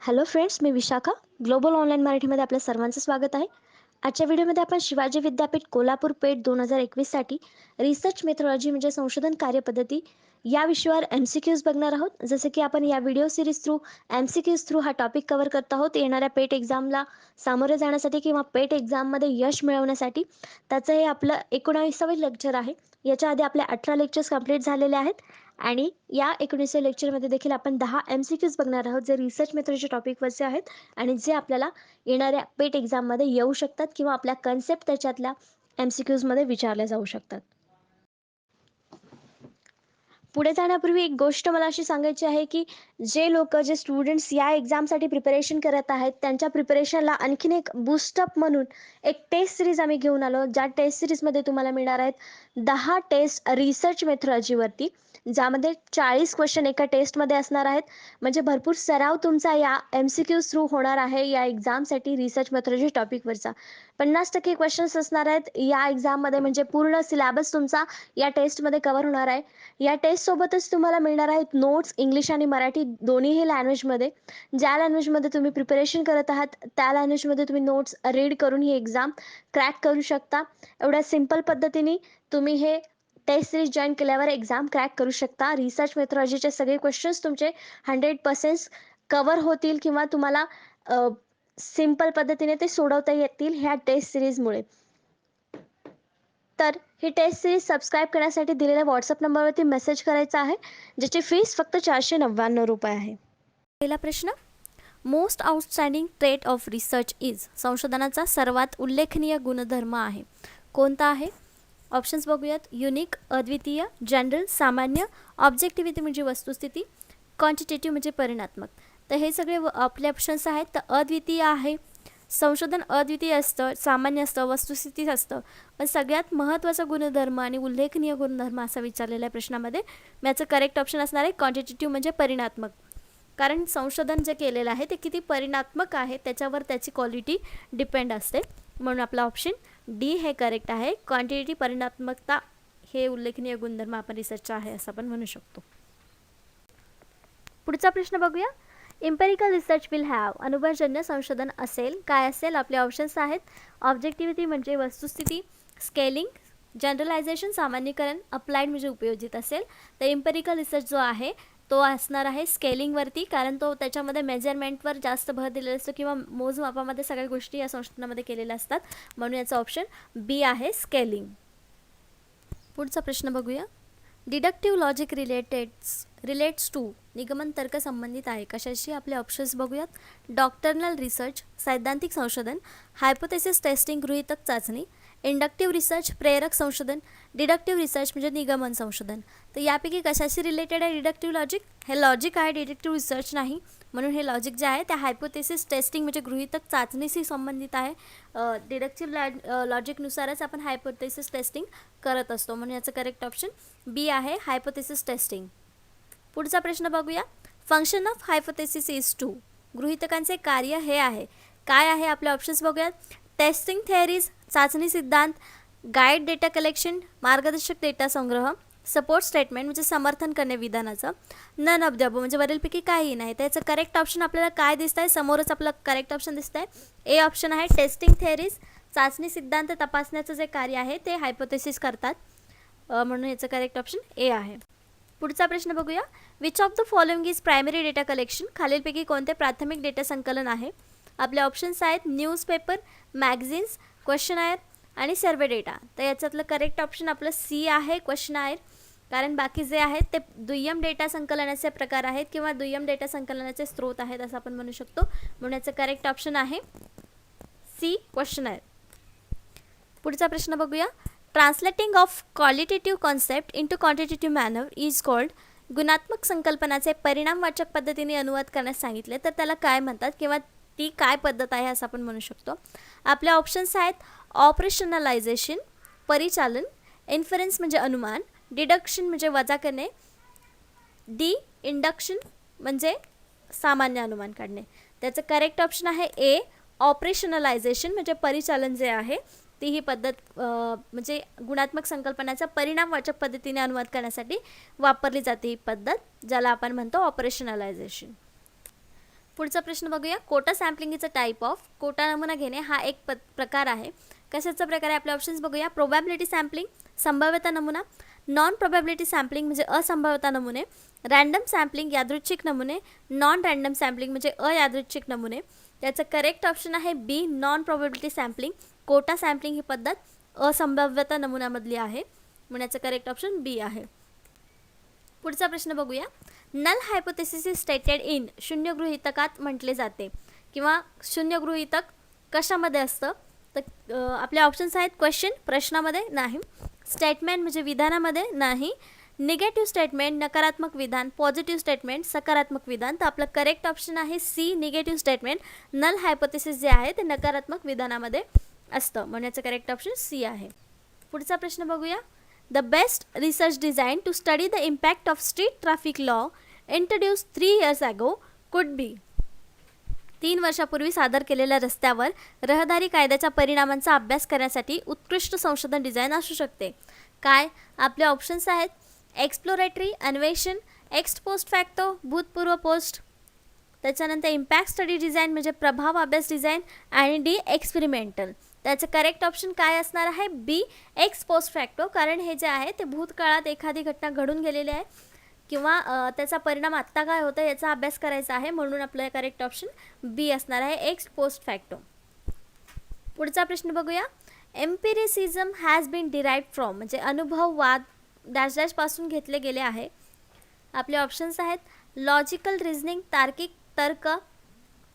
Hello friends, मी Vishakha. Global online मराठीमध्ये आपल्या सर्वांचं स्वागत आहे. आजच्या व्हिडिओमध्ये आपण शिवाजी विद्यापीठ कोल्हापूर पेठ 2021साठी रिसर्च मेथॉडॉलॉजी म्हणजे संशोधन कार्यपद्धती या विषयावर MCQs बघणार आहोत. जसं की आपण या video series through MCQs through हा टॉपिक कव्हर करत आहोत. येणाऱ्या पेट एक्झामला सामोरे जाण्यासाठी किंवा पेट एक्झाममध्ये यश मिळवण्यासाठी. त्याचं हे आपलं 19वे लेक्चर आहे. याच्या आधी आपले 18 लेक्चर्स कंप्लीट झालेले आहेत आणि या 19व्या लेक्चरमध्ये देखील आपण 10 MCQs बघणार आहोत, जे रिसर्च मेथडच्या टॉपिकवरचे आहेत आणि जे आपल्याला येणाऱ्या पेट एक्झाममध्ये येऊ शकतात किंवा आपल्या कन्सेप्ट त्याच्यातल्या MCQsमध्ये विचारल्या जाऊ शकतात. पुढे जाण्यापूर्वी एक गोष्ट मला अशी सांगायची आहे, की जे स्टुडंट्स या एक्झामसाठी प्रिपरेशन करत आहेत, त्यांच्या प्रिपरेशनला आणखीन एक बूस्टअप म्हणून एक टेस्ट सीरीज आम्ही घेऊन आलो. ज्या टेस्ट सीरीजमध्ये तुम्हाला मिळणार आहेत 10 टेस्ट रिसर्च मेथॉडॉलॉजीवरती, ज्यामध्ये 40 क्वेश्चन एका टेस्टमध्ये असणार आहेत. म्हणजे भरपूर सराव तुमचा या MCQs थ्रू होणार आहे या एक्झामसाठी रिसर्च मेथॉडॉलॉजी टॉपिकवरचा. 50% क्वेश्चन्स असणार आहेत या एक्झाममध्ये, म्हणजे पूर्ण सिलेबस तुमचा या टेस्टमध्ये कव्हर होणार आहे. या टेस्टसोबतच तुम्हाला मिळणार आहेत नोट्स इंग्लिश आणि मराठी दोन्हीही लँग्वेजमध्ये. ज्या लँग्वेजमध्ये तुम्ही प्रिपरेशन करत आहात त्या लँग्वेजमध्ये तुम्ही नोट्स रीड करून ही एक्झाम क्रॅक करू शकता. एवढ्या सिंपल पद्धतीने तुम्ही हे टेस्ट सिरीज जॉईन केल्यावर एक्झाम क्रॅक करू शकता. रिसर्च मेथॉडॉलॉजीचे सगळे क्वेश्चन्स तुमचे 100% कव्हर होतील किंवा तुम्हाला सिंपल पद्धतीने ते सोडवता येतील ह्या टेस्ट सिरीजमुळे. तर ही टेस्ट सिरीज सबस्क्राईब करण्यासाठी दिलेल्या व्हॉट्सअप नंबरवरती मेसेज करायचा आहे, ज्याची फीस फक्त 499 रुपये आहे. पहिला प्रश्न, most outstanding trait of research is, संशोधनाचा सर्वात उल्लेखनीय गुणधर्म आहे. कोणता आहे? ऑप्शन्स बघूयात. युनिक अद्वितीय, जनरल सामान्य, ऑब्जेक्टिव्हिटी म्हणजे वस्तुस्थिती, क्वांटिटेटिव्ह म्हणजे परिणात्मक. तर हे सगळे आपले ऑप्शन्स आहेत. तर अद्वितीय आहे. संशोधन अद्वितीय असतं, सामान्य असतं, वस्तुस्थिती असतं, पण सगळ्यात महत्त्वाचा गुणधर्म आणि उल्लेखनीय गुणधर्म असा विचारलेला आहे प्रश्नामध्ये. याचं करेक्ट ऑप्शन असणार आहे क्वांटिटेटिव्ह म्हणजे परिणात्मक. कारण संशोधन जे केलेलं आहे ते किती परिणात्मक आहे त्याच्यावर त्याची क्वालिटी डिपेंड असते. म्हणून आपला ऑप्शन डी हे करेक्ट आहे. क्वांटिटी परिणात्मकता हे उल्लेखनीय गुणधर्म आपण रिसर्चचा आहे असं आपण म्हणू शकतो. पुढचा प्रश्न बघूया. इम्पेरिकल रिसर्च विल हॅव, अनुभवजन्य संशोधन असेल. काय असेल? आपले ऑप्शन्स आहेत. ऑब्जेक्टिव्हिटी म्हणजे वस्तुस्थिती, स्केलिंग, जनरलायझेशन सामान्यीकरण, अप्लाइड म्हणजे उपयोजित असेल. तर इम्पेरिकल रिसर्च जो आहे तो असणार आहे स्केलिंगवरती, कारण तो त्याच्यामध्ये मेजरमेंटवर जास्त भर दिलेला असतो किंवा मोजमापामध्ये सगळ्या गोष्टी या संशोधनामध्ये केलेल्या असतात. म्हणून याचा ऑप्शन बी आहे स्केलिंग. पुढचा प्रश्न बघूया. डिडक्टिव्ह लॉजिक रिलेट्स टू, निगमन तर्क संबंधित आहे. कशाशी? आपले ऑप्शन्स बघूयात. डॉक्टर्नल रिसर्च सैद्धांतिक संशोधन, हायपोथेसिस टेस्टिंग गृहीतक चाचणी, इंडक्टिव्ह रिसर्च प्रेरक संशोधन, डिडक्टिव्ह रिसर्च म्हणजे निगमन संशोधन. तर यापैकी कशाशी रिलेटेड आहे डिडक्टिव्ह लॉजिक? हे लॉजिक आहे, डिडक्टिव्ह रिसर्च नाही. म्हणून हे लॉजिक जे आहे त्या हायपोथेसिस टेस्टिंग म्हणजे गृहीतक चाचणीशी संबंधित आहे. डिडक्टिव्ह लॉजिकनुसारच आपण हायपोथेसिस टेस्टिंग करत असतो. म्हणून याचं करेक्ट ऑप्शन बी आहे हायपोथेसिस टेस्टिंग. पुढचा प्रश्न बघूया. Function of hypothesis is to, गृहीतकांचे कार्य हे आहे. काय आहे? आपले ऑप्शन्स बघूयात. टेस्टिंग थेअरीज चाचणी सिद्धांत, गाईड डेटा कलेक्शन मार्गदर्शक डेटा संग्रह, सपोर्ट स्टेटमेंट म्हणजे समर्थन करणे विधानाचं, नन ऑफ द अबव म्हणजे वरीलपैकी काहीही नाही. त्याचं करेक्ट ऑप्शन आपल्याला काय दिसत आहे? समोरच आपलं करेक्ट ऑप्शन दिसत आहे. ए ऑप्शन आहे. टेस्टिंग थेअरीज चाचणी सिद्धांत तपासण्याचं जे कार्य आहे ते हायपोथेसिस करतात. म्हणून याचं करेक्ट ऑप्शन ए आहे. पुढचा प्रश्न बघूया. Which of the following is primary data collection, खालीलपैकी कोणते प्राथमिक डेटा संकलन आहे? आपले ऑप्शन्स आहेत. न्यूजपेपर, मॅगझिन्स, क्वेश्चनायर आणि सर्वे डेटा. तर याच्यातलं करेक्ट ऑप्शन आपलं सी आहे क्वेश्चनायर. कारण बाकी जे आहेत ते दुय्यम डेटा संकलनाचे प्रकार आहेत किंवा दुय्यम डेटा संकलनाचे स्रोत आहेत असं आपण म्हणू शकतो. म्हणून याचं करेक्ट ऑप्शन आहे सी क्वेश्चनायर. पुढचा प्रश्न बघूया. Translating of qualitative concept into quantitative manner is called, गुणात्मक संकल्पनाचे परिणामवाचक पद्धतीने अनुवाद करण्यास सांगितले तर त्याला काय म्हणतात किंवा ती काय पद्धत आहे असं आपण म्हणू शकतो. आपले ऑप्शन्स आहेत. ऑपरेशनलायझेशन परिचालन, इन्फरन्स म्हणजे अनुमान, डिडक्शन म्हणजे वजा करणे, डी इंडक्शन म्हणजे सामान्य अनुमान काढणे. त्याचं करेक्ट ऑप्शन आहे ए ऑपरेशनलायझेशन म्हणजे परिचालन जे आहे ती ही पद्धत म्हणजे गुणात्मक संकल्पनाचा परिणामवाचक पद्धतीने अनुवाद करण्यासाठी वापरली जाते ही पद्धत, ज्याला आपण म्हणतो ऑपरेशनलायझेशन. पुढचा प्रश्न बघूया. Quota sampling is a type of. Quota नमुना घेणे हा एक प्रकार आहे. कशाचा प्रकार आहे? आपले ऑप्शन्स बघूया. प्रोबॅबिलिटी सॅम्पलिंग, संभाव्यता नमुना. नॉन प्रोबॅबिलिटी सॅम्पलिंग म्हणजे असंभाव्यता नमुने. रँडम सॅम्पलिंग यादृच्छिक नमुने. नॉन रँडम सॅम्पलिंग म्हणजे अयादृच्छिक नमुने. त्याचं करेक्ट ऑप्शन आहे B, non probability sampling. Quota sampling ही पद्धत असंभाव्यता नमुन्यामधली आहे, म्हणून याचं करेक्ट ऑप्शन बी आहे. पुढचा प्रश्न बघूया. Null hypothesis is stated in. शून्य गृहीतकात म्हटले जाते किंवा शून्य गृहीतक कशामध्ये असतं? तर आपले ऑप्शन्स आहेत. क्वेश्चन प्रश्नामध्ये नाही, स्टेटमेंट म्हणजे विधानामध्ये नाही, निगेटिव्ह स्टेटमेंट नकारात्मक विधान, पॉझिटिव्ह स्टेटमेंट सकारात्मक विधान. तर आपलं करेक्ट ऑप्शन आहे C, negative statement. Null hypothesis जे आहे ते नकारात्मक विधानामध्ये असतं, म्हणून याचं करेक्ट ऑप्शन सी आहे. पुढचा प्रश्न बघूया. The best research design to study the impact of street traffic law introduced 3 years ago could be. 3 वर्षापूर्वी सादर केलेल्या रस्त्यावर रहदारी कायद्याच्या परिणामांचा अभ्यास करण्यासाठी उत्कृष्ट संशोधन डिझाईन असू शकते. काय? आपले ऑप्शन्स आहेत. एक्सप्लोरेटरी, अन्वेषण, एक्स पोस्ट फॅक्टो, भूतपूर्व पोस्ट. त्याच्यानंतर इम्पॅक्ट स्टडी डिझाईन म्हणजे प्रभाव अभ्यास डिझाईन, आणि डी एक्सपेरिमेंटल. त्याचं करेक्ट ऑप्शन काय असणार आहे? बी, एक्स पोस्ट फॅक्टो. कारण हे जे आहे ते भूतकाळात एखादी घटना घडून गेलेली आहे किंवा त्याचा परिणाम आत्ता काय होतं याचा अभ्यास करायचा आहे, म्हणून आपलं करेक्ट ऑप्शन बी असणार आहे, एक्स पोस्ट फॅक्टो. पुढचा प्रश्न बघूया. एम्पिरिसिझम हॅज बीन डिराइव्ड फ्रॉम म्हणजे अनुभववाद डॅश डॅशपासून घेतले गेले आहे. आपले ऑप्शन्स आहेत. लॉजिकल रिझनिंग, तार्किक तर्क,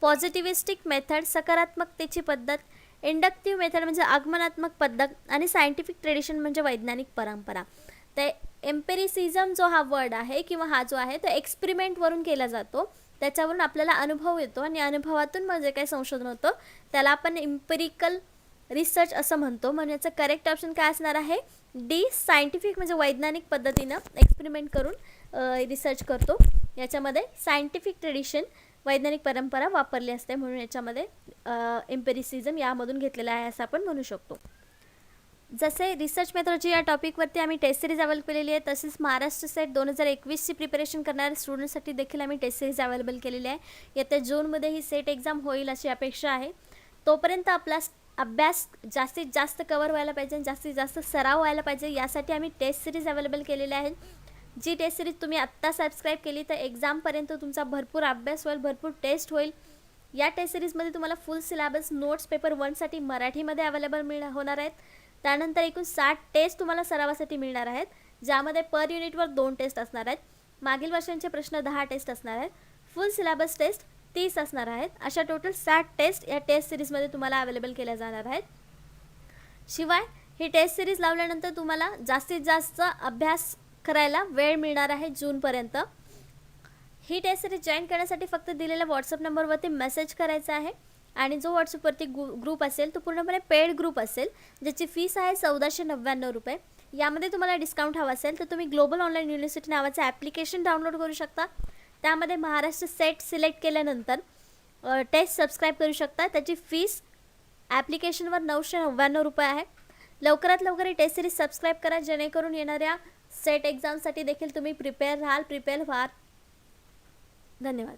पॉझिटिव्हिस्टिक मेथड सकारात्मकतेची पद्धत, इंडक्टिव्ह मेथड म्हणजे आगमनात्मक पद्धत, आणि सायंटिफिक ट्रेडिशन म्हणजे वैज्ञानिक परंपरा. ते एम्पेरिसिझम जो हा वर्ड आहे किंवा हा जो आहे तो एक्सपेरिमेंटवरून केला जातो, त्याच्यावरून आपल्याला अनुभव येतो आणि अनुभवातून म्हणजे काही संशोधन होतं त्याला आपण एम्पेरिकल रिसर्च असं म्हणतो, म्हणून याचं करेक्ट ऑप्शन काय असणार आहे? डी, सायंटिफिक म्हणजे वैज्ञानिक पद्धतीनं एक्सपेरिमेंट करून रिसर्च करतो. याच्यामध्ये सायंटिफिक ट्रेडिशन वैज्ञानिक परंपरा वापरली असते, म्हणून याच्यामध्ये एम्पेरिसिझम यामधून घेतलेला आहे असं आपण म्हणू शकतो. जसे रिसर्च मेथॉलॉजी या टॉपिकवरती आम्ही टेस्ट सिरीज अवेलेबल केलेली आहे, तसेच महाराष्ट्र सेट 2021ची प्रिपरेशन करणाऱ्या स्टुडंटसाठी देखील आम्ही टेस्ट सिरीज अवेलेबल केलेली आहे. येत्या जूनमध्ये ही सेट एक्झाम होईल अशी अपेक्षा आहे. तोपर्यंत आपला अभ्यास जास्तीत जास्त कवर व्हायला पाहिजे आणि जास्तीत जास्त सराव व्हायला पाहिजे, यासाठी आम्ही टेस्ट सिरीज अवेलेबल केलेल्या आहेत. जी टेस्ट सिरीज तुम्ही आत्ता सबस्क्राईब केली तर एक्झामपर्यंत तुमचा भरपूर अभ्यास होईल, भरपूर टेस्ट होईल. या टेस्ट सिरीजमध्ये तुम्हाला फुल सिलेबस नोट्स पेपर 1साठी मराठीमध्ये अवेलेबल होणार आहेत. त्यानंतर एकूण 60 टेस्ट तुम्हाला सरावासाठी मिळणार आहेत, ज्यामध्ये पर युनिटवर 2 टेस्ट असणार आहेत. मागील वर्षांचे प्रश्न 10 टेस्ट असणार आहेत. फुल सिलेबस टेस्ट 30 असणार आहेत. अशा टोटल 60 टेस्ट या टेस्ट सिरीजमध्ये तुम्हाला अवेलेबल केल्या जाणार आहेत. शिवाय ही टेस्ट सिरीज लावल्यानंतर तुम्हाला जास्तीत जास्त अभ्यास करायला वेळ मिळणार आहे जूनपर्यंत. ही टेस्ट सिरीज जॉईन करण्यासाठी फक्त दिलेल्या व्हॉट्सअप नंबरवरती मेसेज करायचा आहे, आणि जो व्हॉट्सअपवरती ग्रुप असेल तो पूर्णपणे पेड ग्रुप असेल, ज्याची फीस आहे 1499 रुपये. यामध्ये तुम्हाला डिस्काउंट हवा असेल तर तुम्ही ग्लोबल ऑनलाईन युनिव्हर्सिटी नावाचं ॲप्लिकेशन डाउनलोड करू शकता. त्यामध्ये महाराष्ट्र सेट सिलेक्ट केल्यानंतर टेस्ट सबस्क्राईब करू शकता. त्याची फीस ॲप्लिकेशनवर 999 रुपये आहे. लवकरात लवकर ही टेस्ट सिरीज सबस्क्राईब करा, जेणेकरून येणाऱ्या सेट एक्झामसाठी देखील तुम्ही प्रिपेअर व्हाल. धन्यवाद.